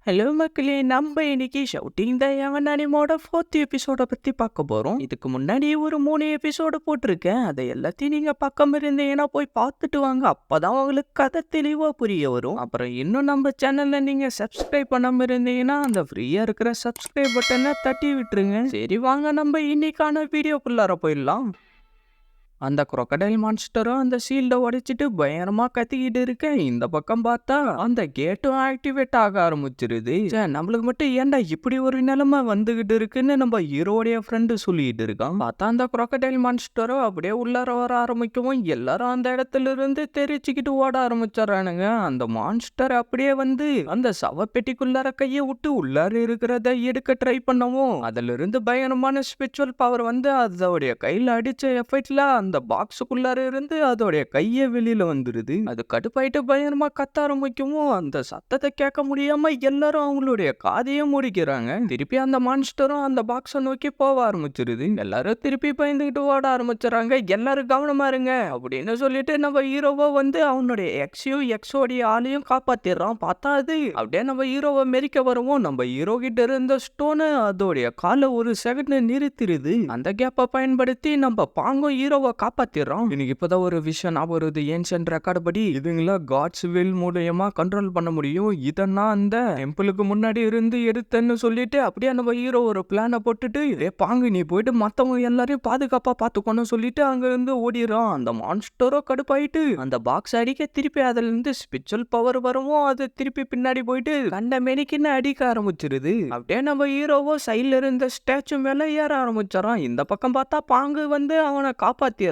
Hello மக்களே! நம்ம இன்னைக்கு ஷவுட்டிங் த யங்கன் அனிமோட 4த் எபிசோட பத்தி பார்க்க போறோம். இதுக்கு முன்னாடி ஒரு 3 எபிசோடு போட்டிருக்கேன். அதை எல்லாத்தையும் நீங்க பார்க்காம இருந்தீங்கன்னா போய் பார்த்துட்டு வாங்க. அப்பதான் உங்களுக்கு கதை தெளிவா புரிய வரும். அப்புறம் இன்னும் நம்ம சேனல்ல நீங்க சப்ஸ்கிரைப் பண்ணாம இருந்தீங்கன்னா அந்த ஃப்ரீயா இருக்கிற சப்ஸ்கிரைப் பட்டனை தட்டி விட்டுருங்க. சரி வாங்க நம்ம இன்னைக்கான வீடியோக்குள்ளார போயிடலாம். அந்த crocodile மான்ஸ்டரும் அந்த ஷீல்டை உடைச்சிட்டு பயங்கரமா கத்திக்கிட்டு இருக்க. இந்த பக்கம் பார்த்தா அந்த கேட்டும் ஆக்டிவேட் ஆக ஆரம்பிச்சிருது. நம்மளுக்கு மட்டும் ஏன்டா இப்படி ஒரு நிலைமை வந்துகிட்டு இருக்குன்னு நம்ம ஹீரோடைய ஃப்ரெண்டு சொல்லிட்டு இருக்கான். பார்த்தா அந்த crocodile மான்ஸ்டரும் அப்படியே உள்ளார வர ஆரம்பிக்கவும் எல்லாரும் அந்த இடத்துல இருந்து தெரிச்சுக்கிட்டு ஓட ஆரம்பிச்சிடறானுங்க. அந்த மான்ஸ்டர் அப்படியே வந்து அந்த சவப்பெட்டிக்குள்ளார கையை விட்டு உள்ளார இருக்கிறத எடுக்க ட்ரை பண்ணவும் அதுல இருந்து பயங்கரமான ஸ்பிரிச்சுவல் பவர் வந்து அதோடைய கையில அடிச்ச எஃபெக்ட்ல அந்த பாக்ஸுக்குள்ளார இருந்து அதோடைய கையை வெளியில வந்துருது. அது கடுப்பாயிட்டு பயங்கரமா கத்த ஆரம்பிக்கவும் அந்த சத்தத்தை கேட்க முடியாம எல்லாரும் அவங்களுடைய காதையே மூடிக்கிறாங்க. திருப்பி அந்த மான்ஸ்டரும் அந்த பாக்ஸை நோக்கி போக ஆரம்பிச்சிருது. எல்லாரும் திருப்பி பயந்துகிட்டு ஓட ஆரம்பிச்சிடறாங்க. எல்லாரும் கவனமா இருங்க அப்படின்னு சொல்லிட்டு நம்ம ஹீரோவோ வந்து அவனுடைய எக்ஸோடைய ஆளையும் காப்பாத்திடுறான். பார்த்தா அது அப்படியே நம்ம ஹீரோவை மெரிக்க வரவும் நம்ம ஹீரோ கிட்ட இருந்த ஸ்டோனு அதோடைய காலை ஒரு செகண்ட் நிறுத்திடுது. அந்த கேப்பை பயன்படுத்தி நம்ம பாங்கும் ஹீரோவை காப்பாத்திடுறோம். எனக்கு இப்பதான் ஒரு விஷயம் ஞாபகம் வருது. ஏன்ஷியன்ட் ரெக்கார்டு படி இதுங்களா காட்ஸ் வில் மூலியமா கண்ட்ரோல் பண்ண முடியும். இதெல்லாம் அந்த டெம்பிளுக்கு முன்னாடி இருந்து எடுத்தேன்னு சொல்லிட்டு அப்படியே நம்ம ஹீரோ ஒரு பிளானை போட்டுட்டு பாங்கு நீ போயிட்டு மத்தவங்க எல்லாரையும் பாதுகாப்பா பாத்துக்கணும் சொல்லிட்டு அங்க இருந்து ஓடிடுறான். அந்த மான்ஸ்டரோ கடுப்பாயிட்டு அந்த பாக்ஸ் அடிக்க திருப்பி அதுல இருந்து ஸ்பிரிச்சுவல் பவர் வரவும் அது திருப்பி பின்னாடி போயிட்டு கண்ட மெனிக்குன்னு அடிக்க ஆரம்பிச்சிருது. அப்படியே நம்ம ஹீரோவோ சைட்ல இருந்த ஸ்டாச்சு மேல ஏற ஆரம்பிச்சாரான். இந்த பக்கம் பார்த்தா பாங்கு வந்து அவனை காப்பாத்திடுறான்.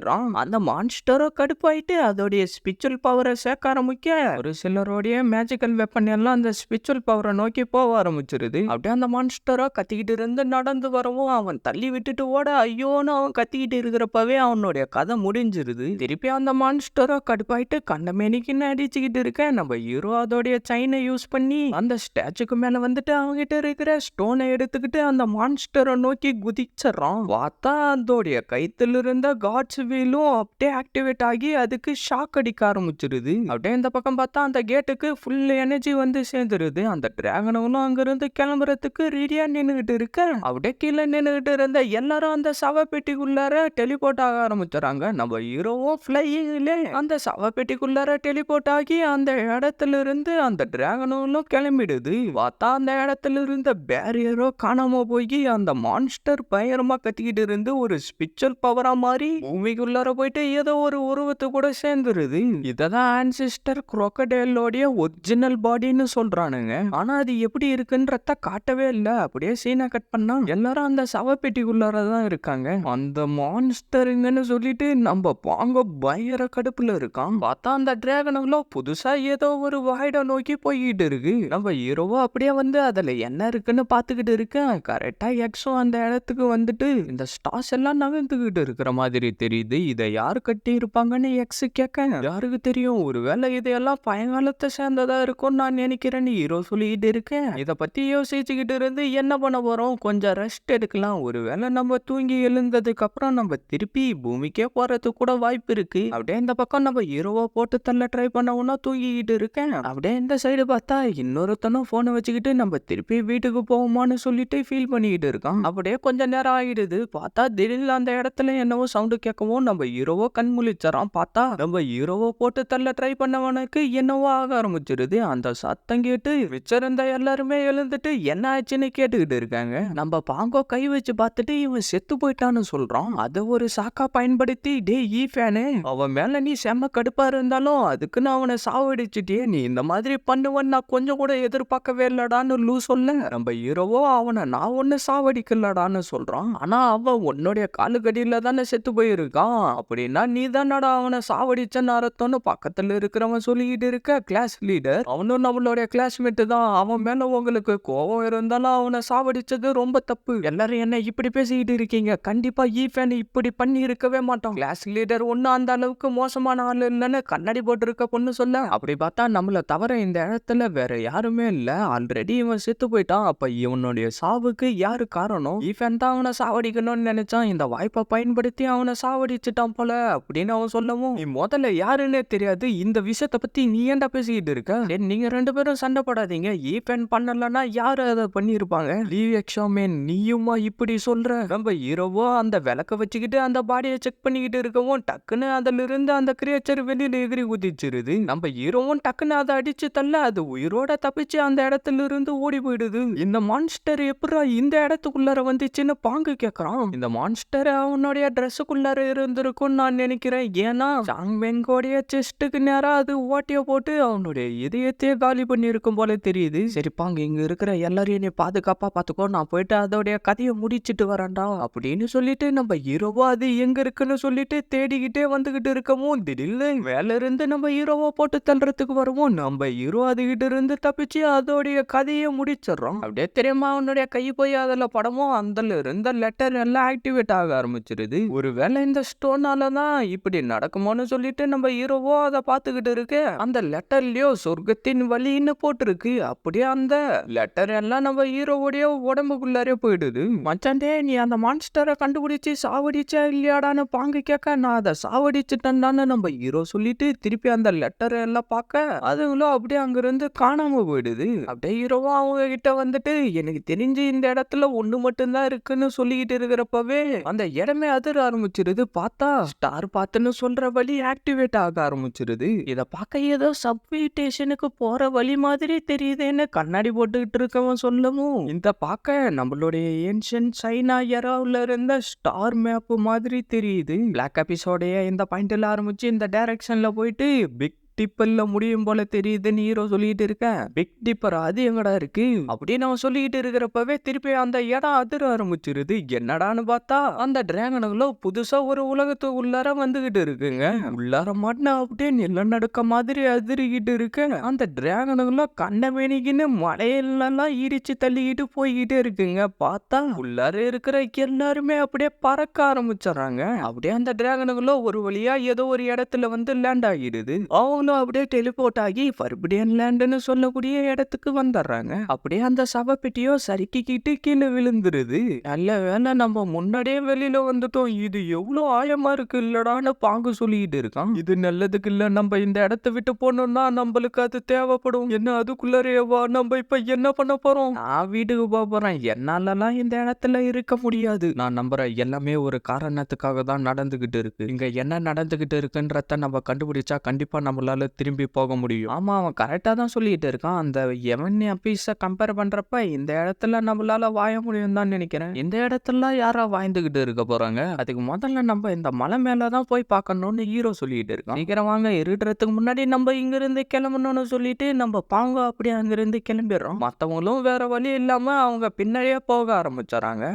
அந்த மான்ஸ்டரோ கடுப்பாயிட்டு அதோடைய ஸ்பிரிச்சுவல் பவரை சேர்க்க ஆரம்பிக்க ஒரு சிலருடைய மேஜிக்கல் வெப்பன் எல்லாம் அந்த ஸ்பிரிச்சுவல் பவரை நோக்கி போக ஆரம்பிச்சிருது. அப்படியே அந்த மான்ஸ்டரோ கத்திக்கிட்டு இருந்து நடந்து வரவும் அவன் தள்ளி விட்டுட்டு ஓட ஐயோன்னு அவன் கத்திக்கிட்டு இருக்கிறப்பவே அவனுடைய கதை முடிஞ்சிருது. திருப்பி அந்த மான்ஸ்டரோ கடுப்பாயிட்டு கண்டமேனிக்குன்னு அடிச்சுக்கிட்டு இருக்க நம்ம ஹீரோ அதோடைய செயினை யூஸ் பண்ணி அந்த ஸ்டாச்சுக்கு மேல வந்துட்டு அவங்கிட்ட இருக்கிற ஸ்டோனை எடுத்துக்கிட்டு அந்த மான்ஸ்டரை நோக்கி குதிச்சிடறான். பார்த்தா அதோடைய கைத்துல இருந்த காட்ஸ் வீலும் அப்படியே ஆக்டிவேட் ஆகி அதுக்கு ஷாக் அடிக்க ஆரம்பிச்சிருது. அப்படியே இந்த பக்கம் பார்த்தா அந்த கேட்டுக்கு ஃபுல் எனர்ஜி வந்து சேர்ந்துருது. அந்த டிராகனும் அங்கிருந்து கிளம்புறதுக்கு ரெடியா நின்னுகிட்டு இருக்க அப்படியே கீழே நின்னுகிட்டு இருந்த எல்லாரும் அந்த சவப்பெட்டிக்குள்ளார டெலிபோர்ட் ஆக ஆரம்பிச்சுறாங்க. நம்ம ஹீரோவும் ஃபிளையிங்ல அந்த சவப்பெட்டிக்குள்ளார டெலிபோர்ட் ஆகி அந்த இடத்துல இருந்து அந்த டிராகனும் கிளம்பிடுது. பார்த்தா அந்த இடத்துல இருந்த பேரியரோ காணாம போய் அந்த மான்ஸ்டர் பயங்கரமா கத்திக்கிட்டு இருந்து ஒரு ஸ்பிரிச்சுவல் பவரா மாறி பூமிக்குள்ளார போயிட்டு ஏதோ ஒரு உருவத்து கூட சேர்ந்துருது. இததான் ஆன்சிஸ்டர் crocodileோடைய ஒரிஜினல் பாடின்னு சொல்றானுங்க. ஆனா அது எப்படி இருக்குன்றத காட்டவே இல்ல. அப்படியே சீனை கட் பண்ணா எல்லாரும் அந்த சவப்பெட்டிக்குள்ளாரதான் இருக்காங்க. அந்த மான்ஸ்டருங்கன்னு சொல்லிட்டு நம்ம பாங்க பயங்கர கடுப்புல இருக்கான். பார்த்தா அந்த டிராகனுங்களோ புதுசா ஏதோ ஒரு வாய்டை நோக்கி போய்கிட்டு இருக்கு. நம்ம ஹீரோவோ அப்படியே வந்து அதுல என்ன இருக்குன்னு பாத்துக்கிட்டு இருக்கேன். கரெக்டா எக்ஸோ அந்த இடத்துக்கு வந்துட்டு இந்த ஸ்டார்ஸ் எல்லாம் நகர்ந்துகிட்டு இருக்கிற மாதிரி தெரியுது. இதை யாரு கட்டி இருப்பாங்கன்னு எக்ஸ் கேட்க யாருக்கு தெரியும், ஒருவேளை இதையெல்லாம் பயங்காலத்தை சேர்ந்ததா இருக்கும்னு நான் நினைக்கிறேன்னு ஹீரோ சொல்லிக்கிட்டு இருக்கேன். இதை பத்தி யோசிச்சுக்கிட்டு இருந்து என்ன பண்ண போறோம், கொஞ்சம் ரெஸ்ட் எடுக்கலாம். ஒருவேளை நம்ம தூங்கி எழுந்ததுக்கு அப்புறம் நம்ம திருப்பி பூமிக்கே போறதுக்கு கூட வாய்ப்பு இருக்கு. அப்படியே இந்த பக்கம் நம்ம ஹீரோவை போட்டு தள்ள ட்ரை பண்ணவுன்னா தூங்கிக்கிட்டு இருக்கேன். அப்படியே இந்த சைடு பார்த்தா இன்னொருத்தனும் போனை வச்சுக்கிட்டு நம்ம திருப்பி வீட்டுக்கு போவோமான்னு சொல்லிட்டு ஃபீல் பண்ணிக்கிட்டு இருக்கான். அப்படியே கொஞ்ச நேரம் ஆகிடுது. பார்த்தா திடீர்னு அந்த இடத்துல என்னவோ சவுண்டு கேட்கவும் நம்ம ஹீரோவோ கண் முழிச்சறான். பார்த்தா நம்ம ஹீரோவை போட்டு தள்ள ட்ரை பண்ணவனுக்கு என்னவோ ஆக ஆரம்பிச்சிருது. அந்த சத்தம் கேட்டு வச்சிருந்த எல்லாருமே எழுந்துட்டு என்ன ஆச்சுன்னு கேட்டுக்கிட்டு இருக்காங்க. நம்ம பாங்கோ கை வச்சு பார்த்துட்டு இவன் செத்து போயிட்டான்னு சொல்றான். அதை ஒரு சாக்கா பயன்படுத்தி டே ஈஃபேனு அவன் மேல நீ செம்ம கடுப்பா இருந்தாலும் அதுக்குன்னு அவனை சாவடிச்சுட்டே நீ இந்த மாதிரி பண்ணுவன்னு நான் கொஞ்சம் கூட எதிர்பார்க்கவே இல்லடான்னு லூ சொல்ல நம்ம ஹீரோவோ அவனை நான் ஒன்னு சாவடிக்கலடான்னு சொல்றான். ஆனா அவன் உன்னுடைய காலுக்கடியில தானே செத்து போயிருக்கான். அப்படின்னா நீ தானடா அவனை சாவடிச்சன்னு அர்த்தம்னு பக்கத்துல இருக்கிறவன் சொல்லிக்கிட்டு இருக்க. கிளாஸ் லீடர் அவனும் நம்மளுடைய கிளாஸ்மேட் தான். அவன் மேல உங்களுக்கு கோவம் இருந்தாலும் அவனை சாவடிச்சது ரொம்ப தப்பு. எல்லாரும் என்ன இப்படி பேசிக்கிட்டு இருக்கீங்க, கண்டிப்பா ஈஃபேன் இப்படி பண்ணி இருக்கவே மாட்டோம். கிளாஸ் லீடர் ஒன்னும் அந்த அளவுக்கு மோசமான ஆள் இல்லைன்னு கண்ணாடி போட்டிருக்க பொண்ணு சொல்ல அப்படி பார்த்தா நம்மள தவிர இந்த இடத்துல வேற யாருமே இல்ல. ஆல்ரெடி இவன் செத்து போயிட்டான். அப்ப இவனுடைய சாவுக்கு யாரு காரணம்? ஈஃபேன் தான் அவனை சாவடிக்கணும்னு நினைச்சான். இந்த வாய்ப்பை பயன்படுத்தி அவனை சாவடி சாவடிச்சிட்டான் போல அப்படின்னு அவன் சொல்லவும், நீ முதல்ல யாருன்னே தெரியாது, இந்த விஷயத்த பத்தி நீ ஏன்டா பேசிக்கிட்டு இருக்க? டேய், நீங்க 2 பேரும் சண்டை போடாதீங்க. ஈபன் பண்ணலன்னா யாரு அத பண்ணியிருப்பாங்க? லீவ் எக்ஸாமேன், நீயுமா இப்படி சொல்ற? நம்ம ஹீரோவோ அந்த விளக்க வச்சுக்கிட்டு அந்த பாடியை செக் பண்ணிக்கிட்டு இருக்கவும் டக்குன்னு அதுல இருந்து அந்த கிரியேச்சர் வெளியில எகிரி குதிச்சிருது. நம்ம ஹீரோவும் டக்குன்னு அதை அடிச்சு தள்ள அது உயிரோட தப்பிச்சு அந்த இடத்துல இருந்து ஓடி போயிடுது. இந்த மான்ஸ்டர் எப்படா இந்த இடத்துக்குள்ளார வந்துச்சுன்னு பாங்கு கேக்குறான். இந்த மான்ஸ்டர் அவனுடைய ட்ரெஸ்ஸுக்குள்ளார இருந்திருக்கும் நான் நினைக்கிறேன். ஏன்னா சாங் வெங்கோடைய செஸ்ட்டுக்கு நேரா அது ஓட்டிய போட்டு அவனுடைய இதயத்தையே காலி பண்ணி இருக்கும் போல தெரியுது. சரி பாங்க, இங்க இருக்கிற எல்லாரையும் நீ பாதுகாப்பா பாத்துக்கோ, நான் போயிட்டு அதோடைய கதையை முடிச்சிட்டு வரேன்டா அப்படின்னு சொல்லிட்டு நம்ம ஹீரோவோ அது எங்க இருக்குன்னு சொல்லிட்டு தேடிக்கிட்டே வந்துகிட்டு இருக்கவும் திடீர்னு மேல இருந்து நம்ம ஹீரோவோ போட்டு தள்ளுறதுக்கு வருவோம். நம்ம ஹீரோ அதுகிட்ட இருந்து தப்பிச்சு அதோடைய கதையை முடிச்சிடறோம். அப்படியே தெரியுமா அவனுடைய கை போய் அதுல படமும் அதுல இருந்த லெட்டர் எல்லாம் ஆக்டிவேட் ஆக ஆரம்பிச்சிருது. ஒருவேளை இந்த ஸ்டோனால தான் இப்படி நடக்குமோன்னு சொல்லிட்டு நம்ம ஹீரோவோ அதை பார்த்துக்கிட்டு இருக்கு. அந்த லெட்டர்லயோ சொர்க்கத்தின் வழின்னு போட்டிருக்கு. அப்படியே அந்த லெட்டர் எல்லாம் நம்ம ஹீரோவுடைய உடம்புக்குள்ளாரே போயிடுது. மச்சாண்டே, நீ அந்த மான்ஸ்டரை கண்டுபிடிச்சு சாவடிச்சா இல்லையாடான்னு பாங்கு கேட்க, நான் அதை சாவடிச்சுட்டேன்டான்னு நம்ம ஹீரோ சொல்லிட்டு திருப்பி அந்த லெட்டர் எல்லாம் பார்க்க அதுங்களும் அப்படியே அங்கிருந்து காணாம போயிடுது. அப்படியே ஹீரோவா அவங்க கிட்ட வந்துட்டு, எனக்கு தெரிஞ்சு இந்த இடத்துல ஒண்ணு மட்டும்தான் இருக்குன்னு சொல்லிக்கிட்டு இருக்கிறப்பவே அந்த இடமே அதிர ஆரம்பிச்சிருது. பார்த்தா ஸ்டார் பாத்துன்னு சொல்ற வழி ஆக்டிவேட் ஆக ஆரம்பிச்சிருது. இத பார்க்க ஏதோ சப்வே ஸ்டேஷனுக்கு போற வழி மாதிரி தெரியுதுன்னு கண்ணாடி போட்டுக்கிட்டு இருக்கவன் சொல்லவும், இந்த பார்க்க நம்மளுடைய ஏன்ஷியன்ட் சைனா எராவுல இருந்த ஸ்டார் மேப் மாதிரி தெரியுது. பிளாக் எபிசோடைய இந்த பாயிண்ட்ல ஆரம்பிச்சு இந்த டைரக்ஷன்ல போயிட்டு பிக் டிப்பர்ல முடியும் போல தெரியுதுன்னு ஹீரோ சொல்லிட்டு இருக்க. பிக் டிப்பர் அது எங்கடா இருக்கு அப்படின்னு அவன் சொல்லிட்டு இருக்கிறப்பவே திருப்பி அந்த இடம் அதிர ஆரம்பிச்சிருது. என்னடான்னு பார்த்தா அந்த டிராகனுங்களோ புதுசா ஒரு உலகத்துக்கு உள்ளார வந்துகிட்டு இருக்குங்க. உள்ளார மாட்டின அப்படியே நிலநடுக்க மாதிரி அதிரிக்கிட்டு இருக்கு. அந்த டிராகனுங்களோ கண்ணமேனிக்குன்னு மலையிலெல்லாம் இடிச்சு தள்ளிக்கிட்டு போய்கிட்டே இருக்குங்க. பார்த்தா உள்ளார இருக்கிற எல்லாருமே அப்படியே பறக்க ஆரம்பிச்சிடறாங்க. அப்படியே அந்த டிராகனுங்களோ ஒரு வழியா ஏதோ ஒரு இடத்துல வந்து லேண்ட் ஆகிடுது. அவங்களும் அப்படியே டெலிபோர்ட் ஆகி ஃபர்பிடியன் லேண்ட்னு சொல்லக்கூடிய இடத்துக்கு வந்துடுறாங்க. அப்படியே அந்த சவப்பெட்டியோ சறுக்கிக்கிட்டு கீழே விழுந்துருது. நல்ல வேலை நம்ம முன்னாடியே வெளியில வந்துட்டோம். இது எவ்வளவு ஆயமா இருக்கு இல்லடான்னு பாங்கு சொல்லிட்டு இருக்கான். இது நல்லதுக்கு இல்ல, நம்ம இந்த இடத்த விட்டு போனோம்னா நம்மளுக்கு அது தேவைப்படும். என்ன அதுக்குள்ளேவா நம்ம இப்ப என்ன பண்ண போறோம்? நான் வீட்டுக்கு போக போறேன். என்னாலலாம் இந்த இடத்துல இருக்க முடியாது. நான் நம்புறேன் எல்லாமே ஒரு காரணத்துக்காக தான் நடந்துகிட்டு இருக்கு. இங்க என்ன நடந்துகிட்டு இருக்குன்றத நம்ம கண்டுபிடிச்சா கண்டிப்பா நம்மளால திரும்பி போக முடியும். ஆமா, அவன் கரெக்டா தான் சொல்லிட்டு இருக்கான். அந்த எவன் பீஸ கம்பேர் பண்றப்ப இந்த இடத்துல நம்மளால வாழ முடியும் தான் நினைக்கிறேன். இந்த இடத்துல யாரா வாழ்ந்துகிட்டு இருக்க போறாங்க? அதுக்கு முதல்ல நம்ம இந்த மலை மேலதான் போய் பார்க்கணும்னு ஹீரோ சொல்லிட்டு இருக்கான். சீக்கிரம் வாங்க, இருட்டுறதுக்கு முன்னாடி நம்ம இங்க இருந்து கிளம்பணும்னு சொல்லிட்டு நம்ம பாங்க அப்படியே அங்கிருந்து கிளம்பிடுறோம். மத்தவங்களும் வேற வழி இல்லாம அவங்க பின்னாடியே போக ஆரம்பிச்சாங்க.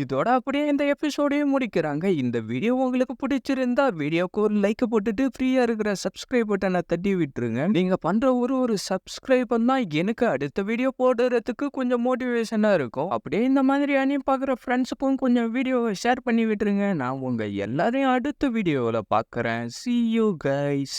இதோட அப்படியே இந்த எபிசோடையும் முடிக்கிறாங்க. இந்த வீடியோ உங்களுக்கு பிடிச்சிருந்தா வீடியோக்கு ஒரு லைக் போட்டுட்டு ஃப்ரீயா இருக்கிற சப்ஸ்கிரைப் பட்டனை தட்டி விட்டுருங்க. நீங்க பண்ற ஒரு சப்ஸ்கிரைப் தான் எனக்கு அடுத்த வீடியோ போடுறதுக்கு கொஞ்சம் மோட்டிவேஷனா இருக்கும். அப்படியே இந்த மாதிரி அணி பாக்குற ஃப்ரெண்ட்ஸுக்கும் கொஞ்சம் வீடியோவை ஷேர் பண்ணி விட்டுருங்க. நான் உங்க எல்லாரையும் அடுத்த வீடியோவில் பார்க்குறேன். See you guys.